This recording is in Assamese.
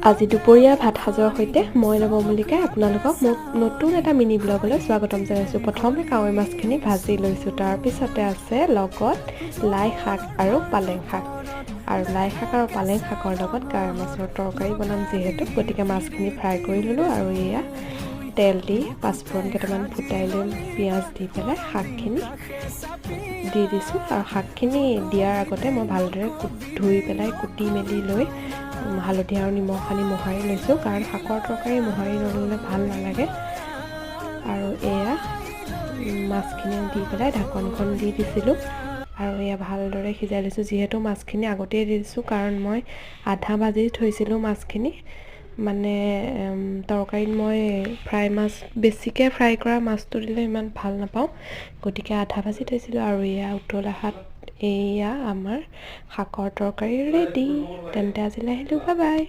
আজি দুপৰীয়া ভাত সাজৰ সৈতে মই নৱমল্লিকাই আপোনালোকক নতুন এটা মিনি ব্লগলৈ স্বাগতম জনাইছোঁ। প্ৰথমে কাৱৈ মাছখিনি ভাজি লৈছোঁ, তাৰপিছতে আছে লগত লাই শাক আৰু পালেং শাক। আৰু লাই শাক আৰু পালেং শাকৰ লগত কাৱৈ মাছৰ তৰকাৰী বনাম যিহেতু, গতিকে মাছখিনি ফ্ৰাই কৰি ল'লোঁ। আৰু এয়া তেল দি পাঁচফোৰণ কেইটামান ফুটাই লৈ পিঁয়াজ দি পেলাই শাকখিনি দি দিছোঁ। আৰু শাকখিনি দিয়াৰ আগতে মই ভালদৰে ধুই পেলাই কুটি মেলি লৈ হালধি আৰু নিমখ সানি মোহাৰি লৈছোঁ, কাৰণ শাকৰ তৰকাৰী মোহাৰি নল'লে ভাল নালাগে। আৰু এয়া মাছখিনি দি পেলাই ঢাকনখন দি দিছিলোঁ আৰু এয়া ভালদৰে সিজাই লৈছোঁ। যিহেতু মাছখিনি আগতেই দি দিছোঁ, কাৰণ মই আধা ভাজি থৈছিলোঁ মাছখিনি। মানে তৰকাৰীত মই বেছিকৈ ফ্ৰাই কৰা মাছটো দিলে ইমান ভাল নাপাওঁ, গতিকে আধা ভাজি থৈছিলোঁ। আৰু এয়া উতলা ভাত, এয়া আমাৰ শাকৰ তৰকাৰী ৰেডি। তেন্তে আজিলৈ আহিলোঁ, বাই বাই।